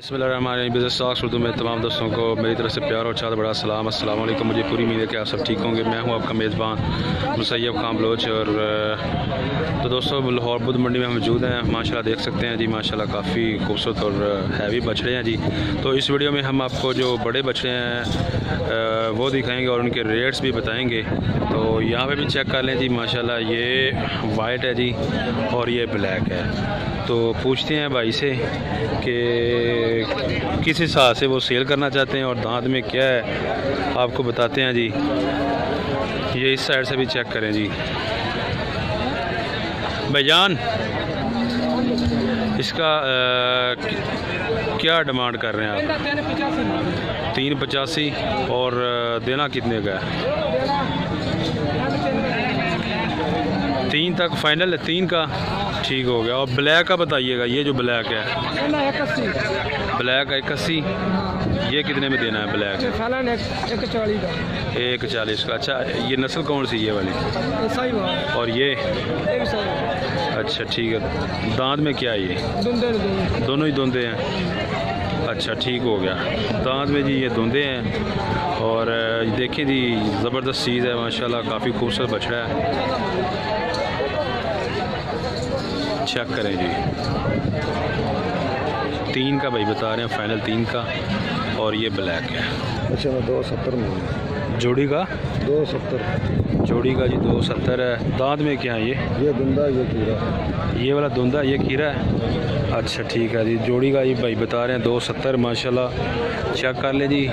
बिस्मिल्लाहिर्रहमानिर्रहीम। Business talks Urdu में तमाम दोस्तों को मेरी तरफ से प्यार और चाहत बड़ा सलाम। अस्सलाम वालेकुम। मुझे पूरी उम्मीद है कि आप सब ठीक होंगे। मैं हूं आपका मेज़बान मुसैयब खान बलोच। और तो दोस्तों लाहौर बुध मंडी में मौजूद हैं। माशाल्लाह देख सकते हैं जी, माशाल्लाह काफ़ी खूबसूरत और हैवी बछड़े हैं जी। तो इस वीडियो में हम आपको जो बड़े बछड़े हैं वो दिखाएँगे और उनके रेट्स भी बताएँगे। तो यहाँ पर भी चेक कर लें जी, माशाल्लाह ये वाइट है जी और ये ब्लैक है। तो पूछते हैं भाई से कि किस हिसाब से वो सेल करना चाहते हैं और दांत में क्या है आपको बताते हैं जी। ये इस साइड से भी चेक करें जी। भाईजान इसका क्या डिमांड कर रहे हैं आप? 385 और देना कितने का है? 3 तक फाइनल है, 3 का ठीक हो गया। और ब्लैक का बताइएगा, ये जो ब्लैक है ब्लैक 81, ये कितने में देना है ब्लैक? 140 का। अच्छा ये नस्ल कौन सी ये वाली? और ये अच्छा ठीक है। दांत में क्या है ये? दोनों ही धुंधे हैं। अच्छा ठीक हो गया। दांत में जी ये धुंधे हैं और देखें जी ज़बरदस्त चीज़ है माशाल्लाह, काफ़ी खूबसूरत बछड़ा है। चेक करें जी, 3 का भाई बता रहे हैं फाइनल, 3 का। और ये ब्लैक है। अच्छा 270 में जोड़ी का 270 जोड़ी का जी 270 है। दांत में क्या है ये धुंधा ये खीरा, ये वाला धुंधा ये खीरा है। अच्छा ठीक है जी। जोड़ी का ये भाई बता रहे हैं 270 माशाल्लाह। चेक कर लें जी,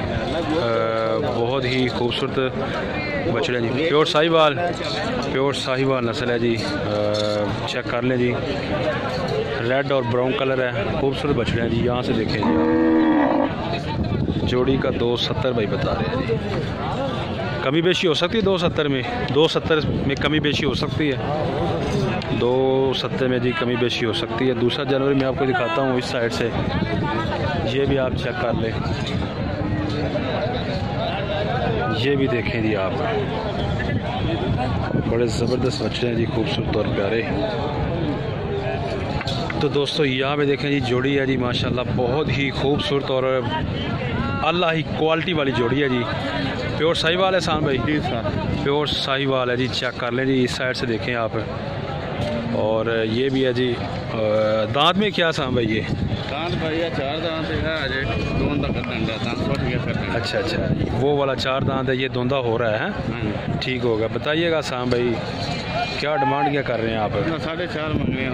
बहुत ही खूबसूरत बछड़े जी। प्योर साहिवाल नस्ल है जी। चेक कर लें जी, रेड और ब्राउन कलर है, खूबसूरत बछड़े हैं जी। यहाँ से देखें जी, जोड़ी का 270 भाई बता रहे हैं जी। कमी बेशी हो सकती है 270 में, 270 में कमी बेशी हो सकती है, 270 में जी कमी बेशी हो सकती है। दूसरा जानवर मैं आपको दिखाता हूँ इस साइड से, ये भी आप चेक कर लें। ये भी देखें जी आप, बड़े ज़बरदस्त बछड़े हैं जी, खूबसूरत और प्यारे। तो दोस्तों यहाँ पे देखें जी, जोड़ी है जी माशाल्लाह, बहुत ही खूबसूरत और अल्लाह ही क्वालिटी वाली जोड़ी है जी। प्योर साहिवाल है सान भाई? जी सर, प्योर साहिवाल है जी। चेक कर लें जी, इस साइड से देखें आप। और ये भी है जी। दांत में क्या सान भाई? ये दांत भैया 4 दांत है, अजय दोन तक डंडा दांत फट गया। अच्छा वो वाला 4 दांत है, ये धुंधा हो रहा है। ठीक हो गया। बताइएगा साम भाई क्या डिमांड क्या कर रहे हैं आप? 4.5 मांग रहे हैं।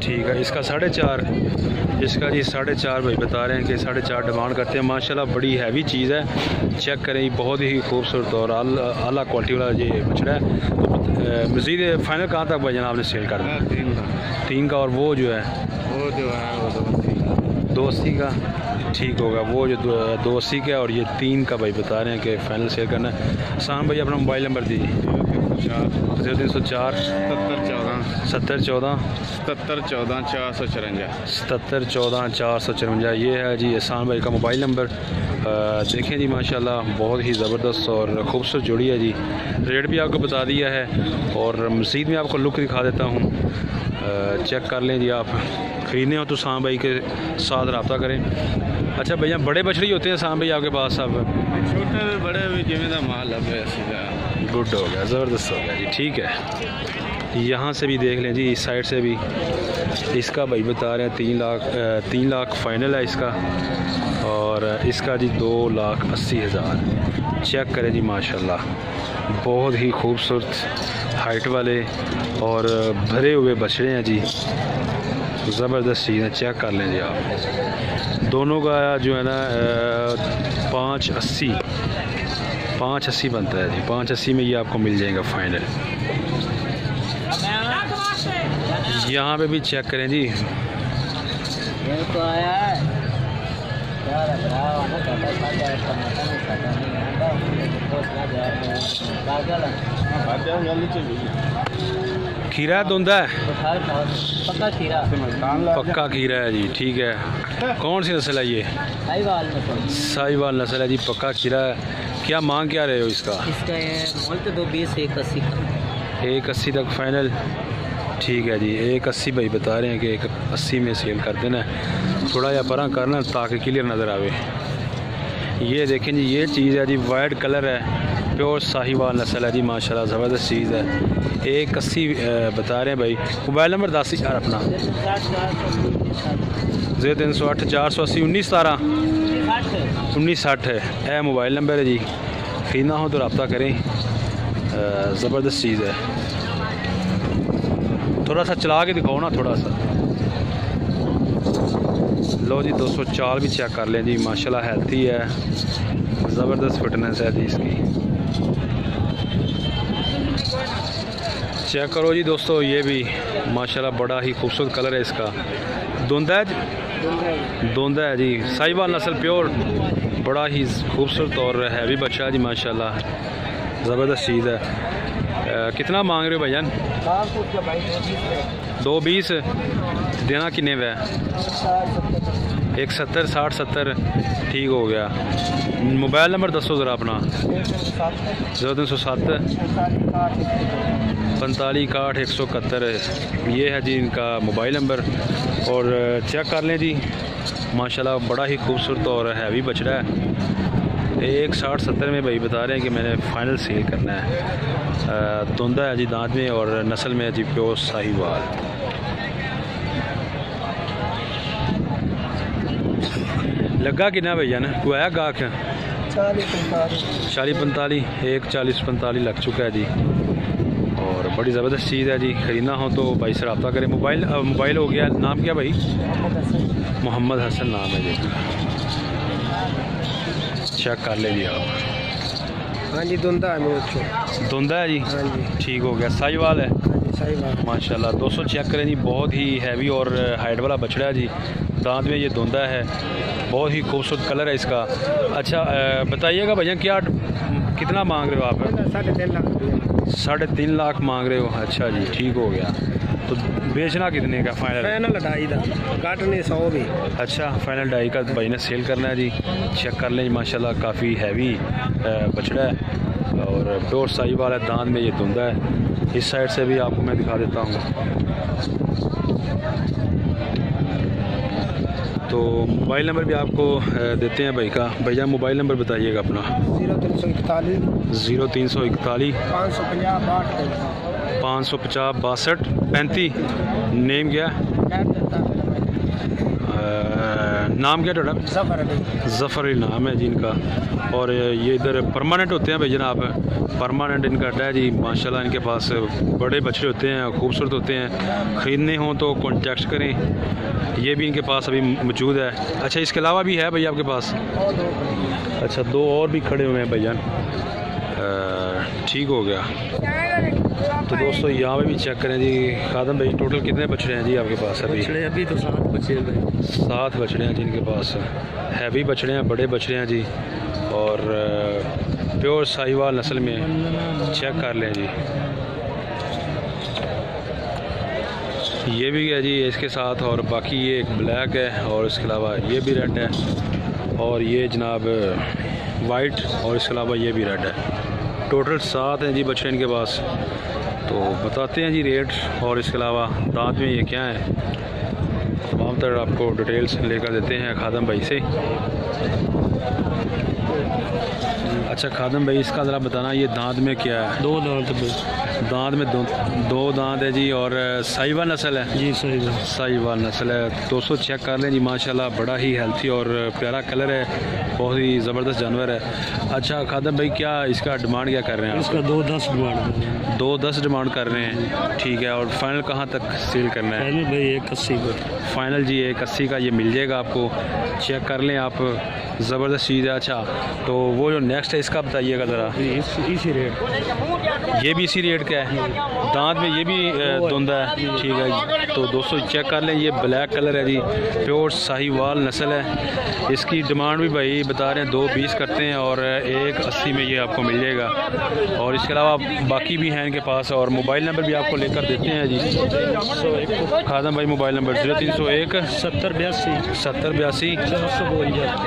ठीक है, इसका 4.5, इसका जी 4.5 भाई बता रहे हैं कि 4.5 डिमांड करते हैं। माशाल्लाह बड़ी हैवी चीज़ है। चेक करें, बहुत ही खूबसूरत और आला क्वालिटी वाला ये बछड़ा है। तो मज़ीद फाइनल कहाँ तक भाई आपने सेल कर दिया? 3 का। और वो जो है वो 280 का। ठीक होगा। वो जो 280 का और ये 3 का भाई बता रहे हैं कि फ़ाइनल सेल करना है। साम भाई अपना मोबाइल नंबर दीजिए। 0304 7014 454। ये है जी एहसान भाई का मोबाइल नंबर। देखें जी माशाल्लाह बहुत ही ज़बरदस्त और ख़ूबसूरत जोड़ी है जी। रेट भी आपको बता दिया है और मज़ीद में आपको लुक दिखा देता हूँ। चेक कर लें जी, आप ख़रीदने हो तो साम भाई के साथ रब्ता करें। अच्छा भैया बड़े बछड़ी होते हैं साम भाई आपके पास? सब छोटे बड़े भी जिम्मेदार माल है। गुड हो गया, ज़बरदस्त हो गया जी। ठीक है, यहाँ से भी देख लें जी, इस साइड से भी। इसका भाई बता रहे हैं 3 लाख फ़ाइनल है इसका। और इसका जी 2,80,000। चेक करें जी माशाल्लाह, बहुत ही खूबसूरत हाइट वाले और भरे हुए बछड़े हैं जी, ज़बरदस्त चीज़ है। चेक कर लें जी आप। दोनों का जो है ना 580 बनता है जी। 580 में ये आपको मिल जाएगा फाइनल। यहाँ पे भी चेक करें जी। खीरा है, धुंधा है? पक्का खीरा है जी। ठीक है, कौन सी नस्ल है ये? साहिवाल नस्ल है जी, पक्का खीरा है। क्या मांग क्या रहे हो इसका? इसका 220 180 तक फाइनल। ठीक है जी, 180 भाई बता रहे हैं कि 180 में सेल कर देना। थोड़ा या परा करना ताकि क्लियर नज़र आवे। ये देखें जी, ये चीज़ है जी, वाइट कलर है, प्योर साहिवाल नस्ल है जी, माशाल्लाह ज़बरदस्त चीज़ है। 180 बता रहे हैं भाई। मोबाइल नंबर 10 यार अपना 0308 480 1917 1960 है, मोबाइल नंबर है जी। खरीदना हो तो रब्ता करें, ज़बरदस्त चीज़ है। थोड़ा सा चला के दिखाओ ना थोड़ा सा। लो जी दोस्तों, चाल भी चेक कर लें जी, माशाल्लाह हेल्थी है, ज़बरदस्त फिटनेस है जी इसकी। चेक करो जी दोस्तों, ये भी माशाल्लाह बड़ा ही खूबसूरत कलर है इसका। धुंधा है, धुंधा है जी, साहिवाल नस्ल प्योर, बड़ा ही खूबसूरत और हैवी बच्चा है जी, माशाल्लाह ज़बरदस्त चीज़ है। कितना मांग रहे हो भैया? 220 देना किन्ने वे? 170 60 70 ठीक हो गया। मोबाइल नंबर दसो ज़रा अपना। 0307 45 61 171 ये है जी इनका मोबाइल नंबर। और चेक कर लें जी, माशाल्लाह बड़ा ही खूबसूरत और हैवी बछड़ा है। 160-70 में भाई बता रहे हैं कि मैंने फ़ाइनल सेल करना है। धुंधा है जी दांत में और नस्ल में जी प्योर साहिवाल। लगा कितना भैया ना को आया गाहक? 40-45 एक 40-45 लग चुका है जी, और बड़ी ज़बरदस्त चीज़ है जी। ख़रीदना हो तो भाई से रब्ता करें। मोबाइल हो गया, नाम क्या भाई? मोहम्मद हसन नाम है जी। चेक कर ले जी आप। हाँ जी, धुंधा है, धुंधा है जी, हाँ जी ठीक हो गया। साहिवाल है, साहिवाल माशाल्लाह। दोस्तों चेक करें जी, बहुत ही हैवी और हाइट वाला बछड़ा है जी। दांत में ये धुंधा है, बहुत ही खूबसूरत कलर है इसका। अच्छा बताइएगा भैया, क्या कितना मांग रहे हो आप? 3.5 लाख। 3.5 लाख मांग रहे हो? अच्छा जी, ठीक हो गया। तो बेचना कितने का फाइनल? फाइनल 2.5 का, काटने 100 भी। अच्छा, फाइनल 2.5 का भाई ने सेल करना है जी। चेक कर लें माशाल्लाह, काफ़ी हैवी बछड़ा है और प्योर साहिवाल है। दांत में ये धुंधा है। इस साइड से भी आपको मैं दिखा देता हूँ। तो मोबाइल नंबर भी आपको देते हैं भाई का। भैया मोबाइल नंबर बताइएगा अपना। 0341 0341 550 62 35। नेम क्या है? नाम क्या थोड़ा? ज़फ़र अली नाम है जी इनका। और ये इधर परमानेंट होते हैं भाई जनाब, परमानेंट इनका अड्डा है जी। माशाल्लाह इनके पास बड़े बच्चे होते हैं, खूबसूरत होते हैं। ख़रीदने हों तो कॉन्टेक्ट करें, ये भी इनके पास अभी मौजूद है। अच्छा, इसके अलावा भी है भैया आपके पास? अच्छा, 2 और भी खड़े हुए हैं भैया, ठीक हो गया। तो दोस्तों यहाँ पे भी चेक करें जी। खादम भाई टोटल कितने बछड़े हैं जी आपके पास? अभी तो 7 बच्चे हैं। 7 बछड़े हैं जी इनके पास। हैवी बछड़े हैं, बड़े बछड़े हैं जी, और प्योर साहिवाल नस्ल में। चेक कर लें जी। ये भी है जी इसके साथ, और बाकी ये एक ब्लैक है, और इसके अलावा ये भी रेड है, और ये जनाब वाइट, और इसके अलावा ये भी रेड है। टोटल 7 हैं जी बच्चे इनके पास। तो बताते हैं जी रेट, और इसके अलावा दांत में ये क्या है, तमाम तरह आपको डिटेल्स लेकर देते हैं खादम भाई से। अच्छा खादम भाई, इसका ज़रा बताना, ये दांत में क्या है? 2 दांत दांत में 2 दांत है जी, और साहिवाल नस्ल है जी। साहिवाल नस्ल है। 200 चेक कर लें जी, माशाल्लाह बड़ा ही हेल्थी और प्यारा कलर है, बहुत ही ज़बरदस्त जानवर है। अच्छा खादम भाई, क्या इसका डिमांड क्या कर रहे हैं? इसका 2.10 डिमांड। 2.10 डिमांड कर रहे हैं, ठीक है। और फाइनल कहाँ तक सेल करना है? फाइनल भाई 180 का। फाइनल जी 180 का ये मिल जाएगा आपको। चेक कर लें आप, ज़बरदस्त चीज़ है। अच्छा, तो वो जो नेक्स्ट है इसका बताइएगा ज़रा। इसी रेट, ये भी इसी रेट का है। दांत में ये भी धुंधा है, ठीक है। तो दोस्तों चेक कर लें, ये ब्लैक कलर है जी, प्योर साहिवाल नस्ल है। इसकी डिमांड भी भाई बता रहे हैं 2.20 करते हैं, और 1.80 में ये आपको मिल जाएगा। और इसके अलावा बाकी भी हैं इनके पास, और मोबाइल नंबर भी आपको लेकर देते हैं जी। खादम भाई मोबाइल नंबर 0301 7082 7082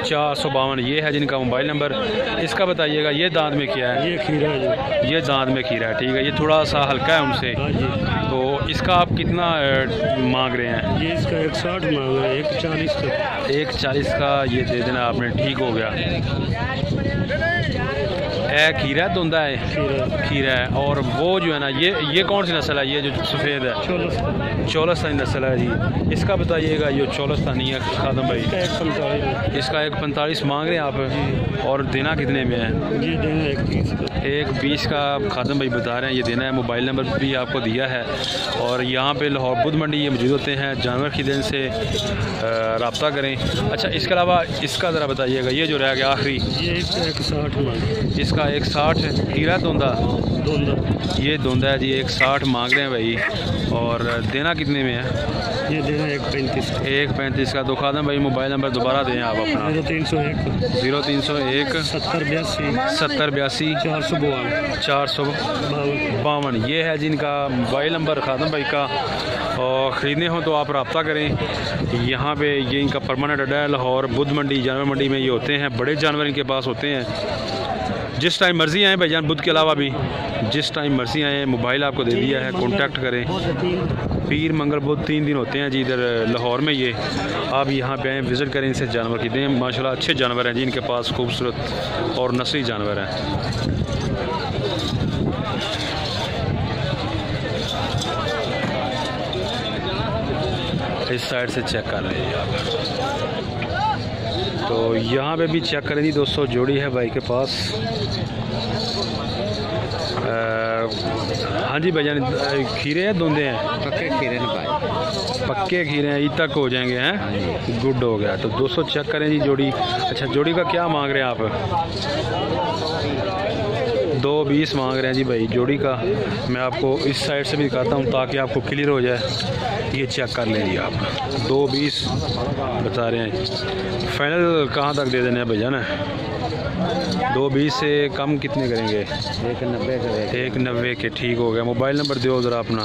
452 452 ये है जिनका मोबाइल नंबर। इसका बताइएगा ये दांत में क्या है? ये खीरा है जी। ये दांत में खीरा है, ठीक है। ये थोड़ा सा हल्का है उनसे, हाँ जी। तो इसका आप कितना मांग रहे हैं? ये इसका 160 मांग रहा है, 140 का। 140 का ये दे देना आपने, ठीक हो गया। खीरा धुंदा है, खीरा है। और वो जो है ना, ये कौन सी नस्ल है? ये जो सफ़ेद है चौलस्तानी नस्ल है जी। इसका बताइएगा, ये चौलस्तानी है खादम भाई। इसका 145 मांग रहे हैं आप, और देना कितने में है? ये देना 120 का खादम भाई बता रहे हैं, ये देना है। मोबाइल नंबर भी आपको दिया है। और यहाँ पे लाहौर बुध मंडी ये मौजूद होते हैं। जानवर खरीदने से रब्ता करें। अच्छा, इसके अलावा इसका ज़रा बताइएगा, ये जो रह गया आखिरी, ये 160 मांग। इसका 160 खीरा धुंदा, ये धुंदा है जी। 160 मांग रहे हैं भाई, और देना कितने में है? ये देना 135 का। 135 का। तो खादम भाई मोबाइल नंबर दोबारा दें आप अपना। 0301 0301 7082 452। ये है जिनका मोबाइल नंबर खादम भाई का। और ख़रीदने हो तो आप रब्ता करें। यहाँ पे ये इनका परमानेंट अड्डा है लाहौर बुध मंडी जानवर मंडी में ये होते हैं। बड़े जानवर इनके पास होते हैं। जिस टाइम मर्ज़ी आएँ भाईजान, बुध के अलावा भी जिस टाइम मर्ज़ी आएँ। मोबाइल आपको दे दिया है, कॉन्टैक्ट करें। पीर मंगल बुध 3 दिन होते हैं जी इधर लाहौर में। ये आप यहाँ पे आएँ, विज़िट करें, इनसे जानवर खरीदें। माशाल्लाह अच्छे जानवर हैं जी इनके पास, खूबसूरत और नस्ली जानवर हैं। इस साइड से चेक कर लीजिए आप। तो यहाँ पे भी चेक करें जी दोस्तों, जोड़ी है भाई के पास। हाँ जी भाईजान, खीरे हैं धुंधे हैं? पक्के खीरे हैं भाई, पक्के खीरे हैं, ईद तक हो जाएंगे हैं। गुड हो गया। तो 200 चेक करें जी जोड़ी। अच्छा, जोड़ी का क्या मांग रहे हैं आप? 220 मांग रहे हैं जी भाई जोड़ी का। मैं आपको इस साइड से भी दिखाता हूँ ताकि आपको क्लियर हो जाए। ये चेक कर लें जी आप, 220 बता रहे हैं। फाइनल कहाँ तक दे देने हैं भैया? 220 से कम कितने करेंगे? 190 करें। 190 के, ठीक हो गया। मोबाइल नंबर दो ज़रा अपना।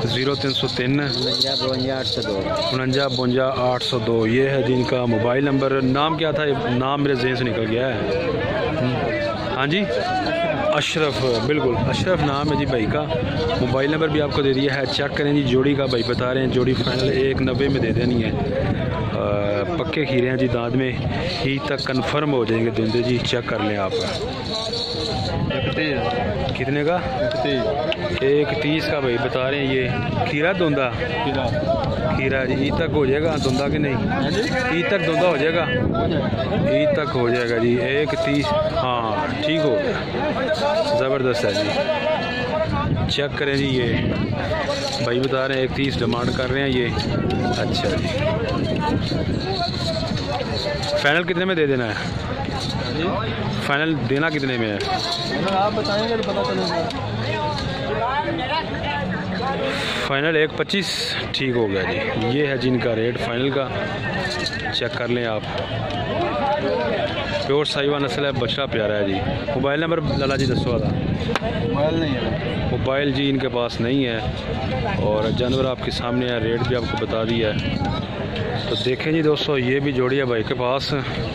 0303 49 52 802। ये है जिनका मोबाइल नंबर। नाम क्या था? नाम मेरे जहन से निकल गया है। हाँ जी, अशरफ, बिल्कुल अशरफ नाम है जी भाई का। मोबाइल नंबर भी आपको दे दिया है। चेक करें जी जोड़ी का, भाई बता रहे हैं जोड़ी फाइनल 190 में दे देनी है। पक्के खीरे हैं जी, दांत में ईद तक कंफर्म हो जाएंगे धुंधे जी। चेक कर लें आप। कितने का? 130 का भाई बता रहे हैं। ये खीरा धुंधा खीरा जी, ईद तक हो जाएगा धुंधा कि नहीं? ईद तक धुंधा हो जाएगा, ईद तक हो जाएगा जी। 130, हाँ ठीक हो गया, ज़बरदस्त है जी। चेक करें जी, ये भाई बता रहे हैं 130 डिमांड कर रहे हैं ये। अच्छा जी, फाइनल कितने में दे देना है? फाइनल देना कितने में है? आप बताएंगे तो पता चलेगा। फाइनल 125, ठीक हो गया जी। ये है जिनका रेट फाइनल का। चेक कर लें आप। प्योर साहिवा नस्ल है, बछड़ा प्यारा है जी। मोबाइल नंबर लाला जी दसो था? मोबाइल नहीं है, मोबाइल जी इनके पास नहीं है। और जानवर आपके सामने है, रेट भी आपको बता दिया है। तो देखें जी दोस्तों, ये भी जोड़ी है भाई के पास।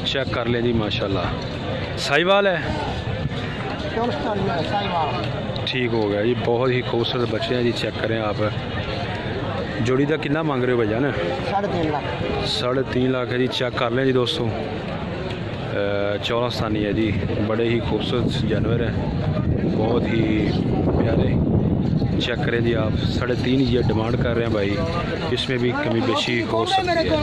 चेक कर लें जी, माशाल्लाह साहिवाल है, ठीक हो गया जी। बहुत ही खूबसूरत बच्चे हैं जी। चेक करें आप। जोड़ी का कितना मांग रहे हो भैया? ना 3.5 लाख। 3.5 लाख है जी। चेक कर लें जी दोस्तों, चौलस्तानी है जी। बड़े ही खूबसूरत जानवर हैं, बहुत ही प्यारे। चेक करें जी आप। 3.5 ये डिमांड कर रहे हैं भाई। इसमें भी कमी बेशी हो सकती है।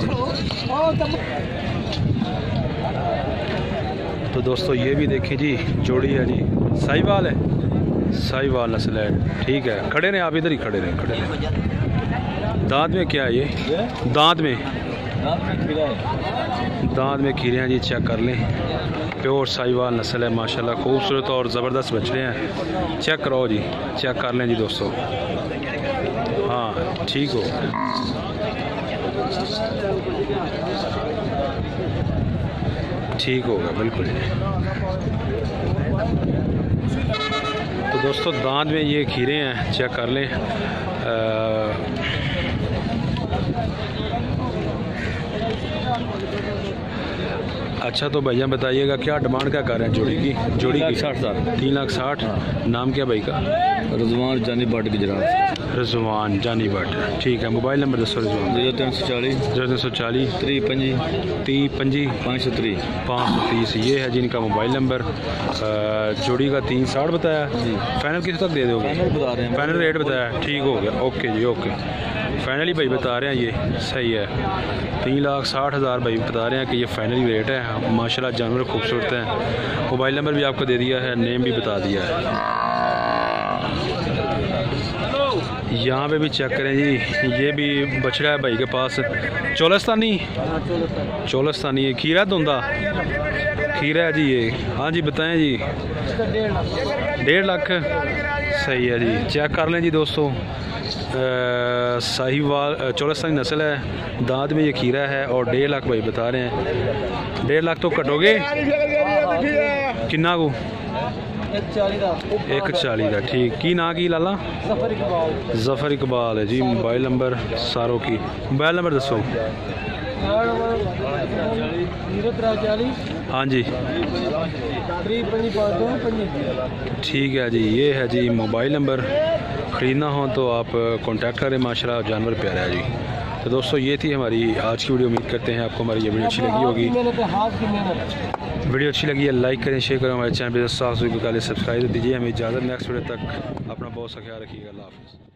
तो दोस्तों ये भी देखें जी, जोड़ी है जी, साहिवाल है, साहिवाल नस्ल है। ठीक है, खड़े रहें आप, इधर ही खड़े रहें, खड़े रहें। दांत में क्या है ये? दांत में खीरे हैं जी। चेक कर लें, प्योर साहिवाल नस्ल है, माशाल्लाह खूबसूरत और ज़बरदस्त बछड़े हैं। चेक करो जी, चेक कर लें जी दोस्तों। हाँ ठीक हो, ठीक होगा बिल्कुल। तो दोस्तों दांत में ये खीरे हैं, चेक कर लें। अच्छा तो भैया बताइएगा क्या डिमांड क्या कर रहे हैं जोड़ी की? जोड़ी की 3,60,000। 3,60,000। नाम क्या भाई का? रजवान जानी भट्ट गुजरात। रिजवान जानी भट्ट। ठीक है, मोबाइल नंबर दसो रिजवान। 0340 0340 325 30 530। 530। ये है जिनका मोबाइल नंबर। जोड़ी का 3,60 बताया। फाइनल किस तक दे दोगे? फाइनल बता रहे हैं। फाइनल रेट बताया। ठीक हो गया, ओके जी ओके। फाइनली भाई बता रहे हैं ये सही है। 3,60,000 भाई बता रहे हैं कि ये फाइनली रेट है। माशाल्लाह जानवर खूबसूरत हैं। मोबाइल नंबर भी आपको दे दिया है, नेम भी बता दिया है। यहाँ पे भी चेक करें जी, ये भी बछड़ा है भाई के पास। चोलस्तानी है। खीरा धुंदा खीरा है जी ये। हाँ जी बताएं जी। 1.5 लाख। सही है जी, चेक कर लें जी दोस्तों। साहिवाल चोलस्तानी नस्ल है, दांत में ये खीरा है और 1.5 लाख भाई बता रहे हैं। 1.5 लाख तो कटोगे किन्ना को? 140 का। ठीक की ना की लाला? जफर इकबाल है जी। मोबाइल नंबर सारों की मोबाइल नंबर दसो। हाँ जी ठीक है जी, ये है जी मोबाइल नंबर। ख़रीदना हो तो आप कांटेक्ट करें। माशाल्लाह जानवर प्यारा है जी। तो दोस्तों ये थी हमारी आज की वीडियो। उम्मीद करते हैं आपको हमारी ये वीडियो अच्छी लगी होगी। वीडियो अच्छी लगी है लाइक करें, शेयर करें। हमारे चैनल पर सब्सक्राइब दीजिए। हमें इजाज़त। नेक्स्ट वीडियो तक अपना बहुत सा ख्याल रखिएगा। अल्लाह हाफ़िज़।